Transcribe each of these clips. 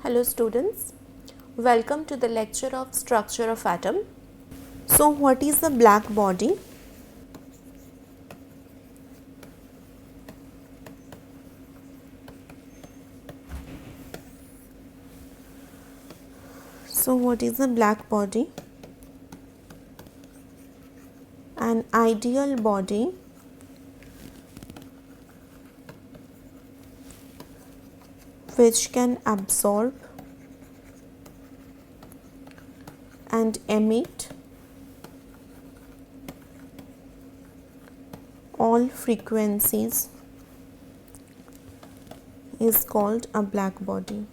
Hello students, welcome to the lecture of structure of atom. So what is the black body? So what is the black body? An ideal body which can absorb and emit all frequencies is called a black body.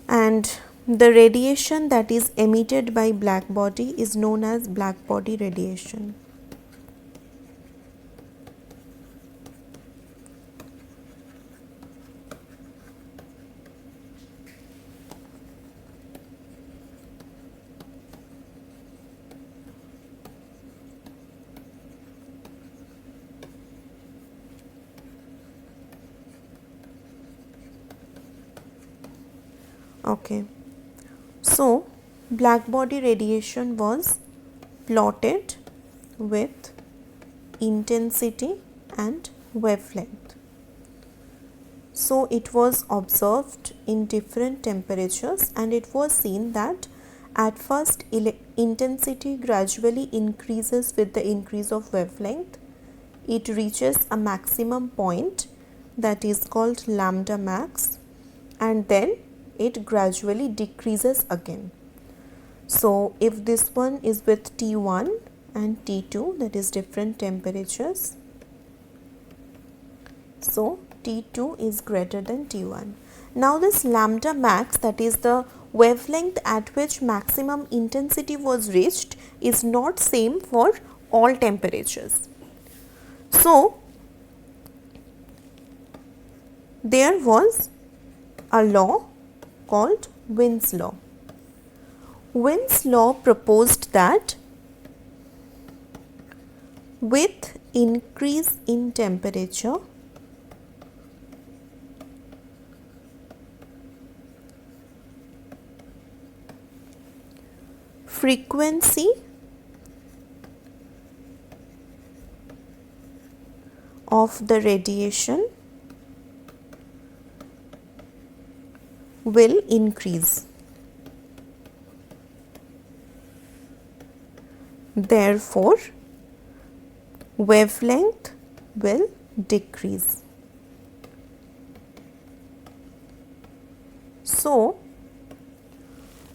And the radiation that is emitted by black body is known as black body radiation. Okay, so black body radiation was plotted with intensity and wavelength. So it was observed in different temperatures and it was seen that at first intensity gradually increases with the increase of wavelength. It reaches a maximum point that is called lambda max, and then it gradually decreases again. So if this one is with T1 and T2, that is different temperatures, so T2 is greater than T1. Now this lambda max, that is the wavelength at which maximum intensity was reached, is not same for all temperatures. So there was a law called Wien's law. Wien's law proposed that with increase in temperature, frequency of the radiation will increase. Therefore, wavelength will decrease. So,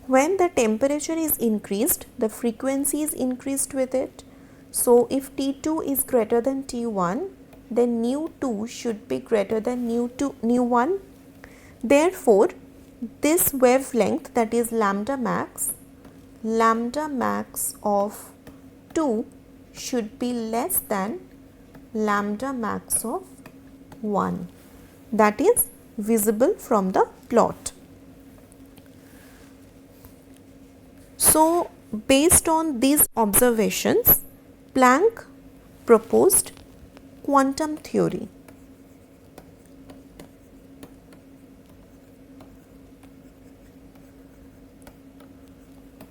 when the temperature is increased, the frequency is increased with it. So, if T2 is greater than T1, then nu2 should be greater than nu1. Therefore, this wavelength, that is lambda max of 2 should be less than lambda max of 1. That is visible from the plot. So based on these observations, Planck proposed quantum theory.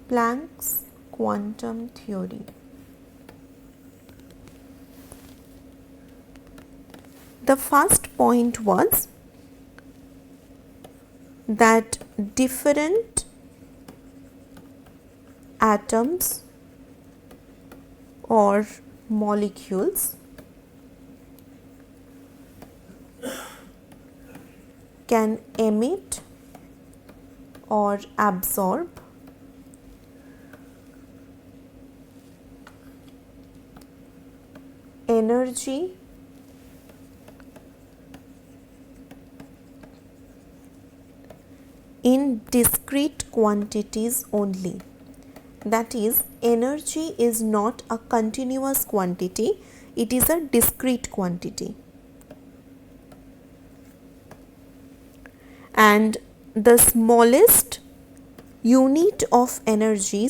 Planck's quantum theory. The first point was that different atoms or molecules can emit or absorb energy in discrete quantities only. That is, energy is not a continuous quantity, it is a discrete quantity. And the smallest unit of energy,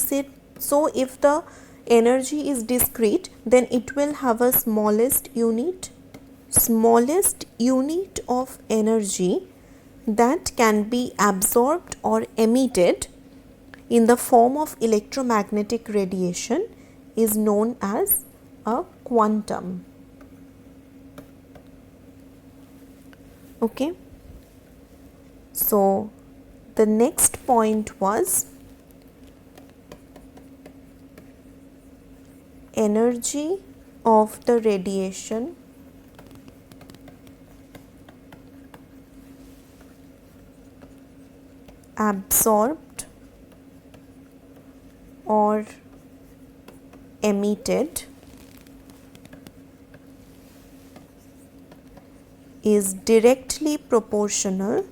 so if the energy is discrete, then it will have a smallest unit of energy that can be absorbed or emitted in the form of electromagnetic radiation is known as a quantum. Okay. So, the next point was energy of the radiation absorbed or emitted is directly proportional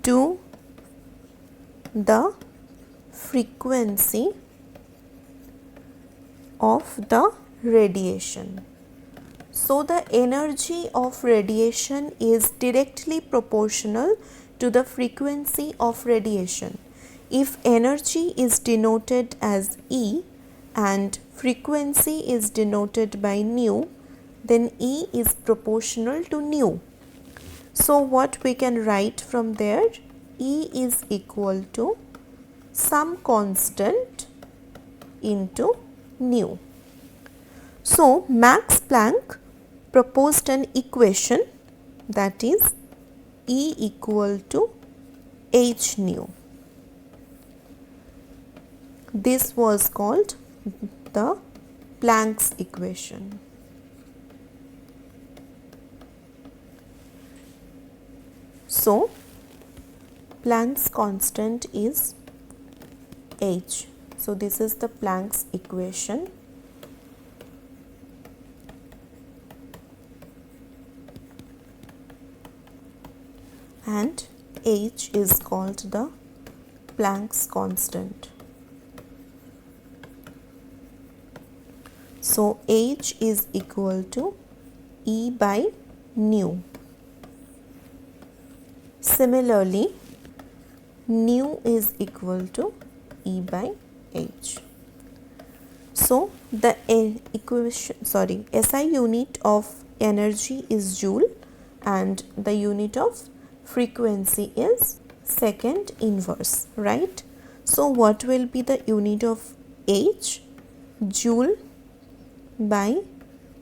to the frequency of the radiation. So, the energy of radiation is directly proportional to the frequency of radiation. If energy is denoted as E and frequency is denoted by nu, then E is proportional to nu. So, what we can write from there? E is equal to some constant into nu. So, Max Planck proposed an equation, that is E equal to h nu. This was called the Planck's equation. So, Planck's constant is h. So, this is the Planck's equation. And h is called the Planck's constant. So, h is equal to E by nu. Similarly, nu is equal to E by h. So, the SI unit of energy is joule and the unit of frequency is second inverse, right? So, what will be the unit of h? Joule by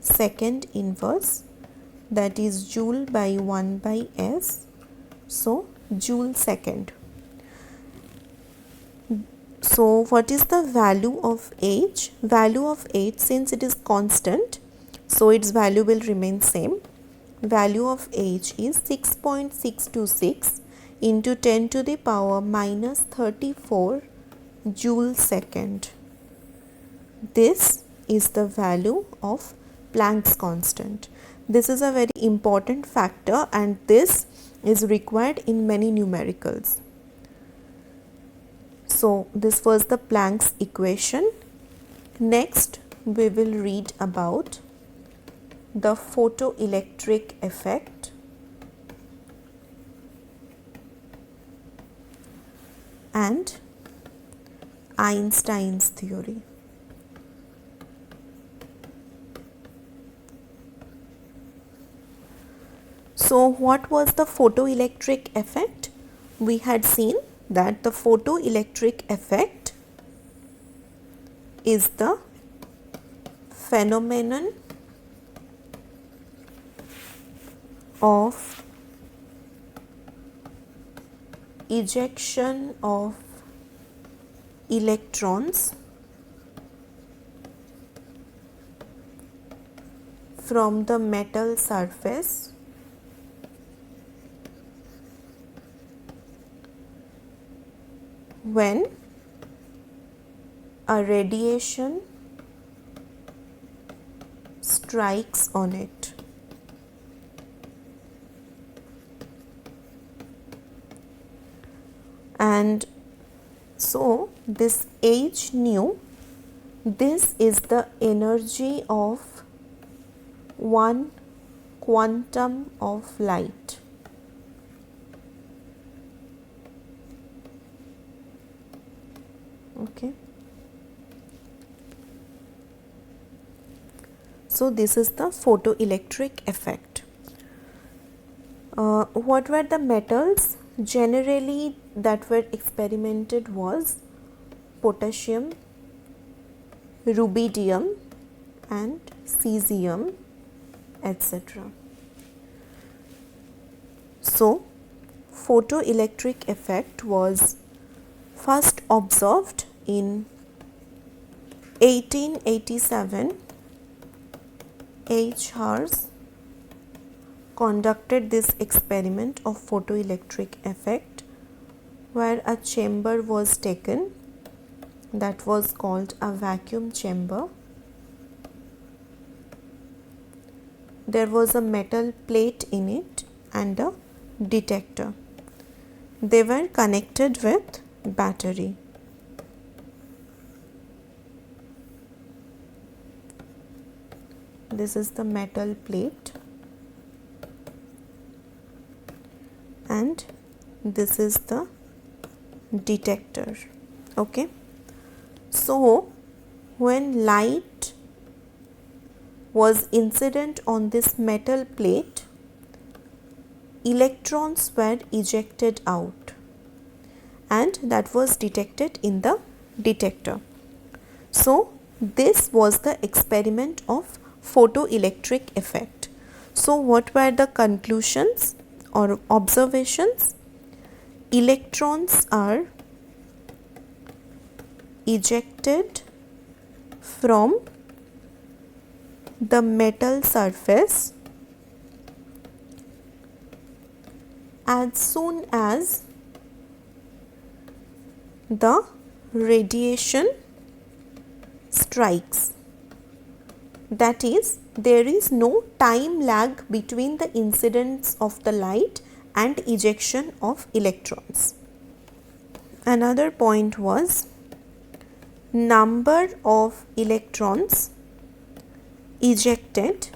second inverse, that is joule by 1 by s. So, joule second. So, what is the value of h? Value of h, since it is constant, so its value will remain same. Value of h is 6.626 into 10 to the power minus 34 joule second. This is the value of Planck's constant. This is a very important factor and this is required in many numericals. So, this was the Planck's equation. Next, we will read about the photoelectric effect and Einstein's theory. So, what was the photoelectric effect? We had seen that the photoelectric effect is the phenomenon of ejection of electrons from the metal surface when a radiation strikes on it. And so, this h nu, this is the energy of one quantum of light. Okay. So this is the photoelectric effect. What were the metals generally that were experimented was potassium, rubidium and cesium, etc. So photoelectric effect was first observed in 1887. H. Hertz conducted this experiment of photoelectric effect where a chamber was taken that was called a vacuum chamber. There was a metal plate in it and a detector. They were connected with battery. This is the metal plate and this is the detector. Okay. So when light was incident on this metal plate, electrons were ejected out and that was detected in the detector. So this was the experiment of photoelectric effect. So what were the conclusions or observations? Electrons are ejected from the metal surface as soon as the radiation strikes. That is, there is no time lag between the incidence of the light and ejection of electrons. Another point was number of electrons ejected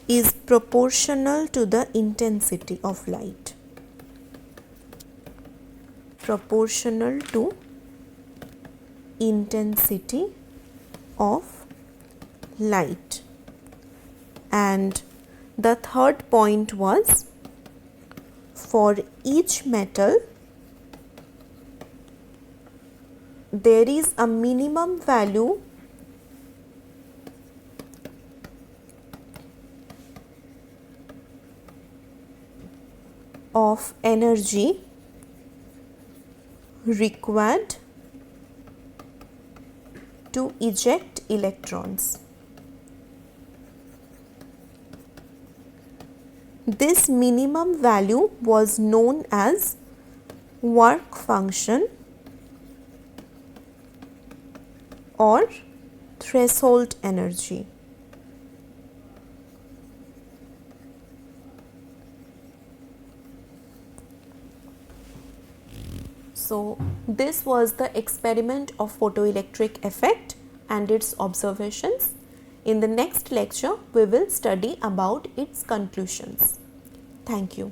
is proportional to the intensity of light. Proportional to intensity of light. And the third point was for each metal there is a minimum value of energy required to eject electrons. This minimum value was known as work function or threshold energy. So this was the experiment of photoelectric effect and its observations. In the next lecture, we will study about its conclusions. Thank you.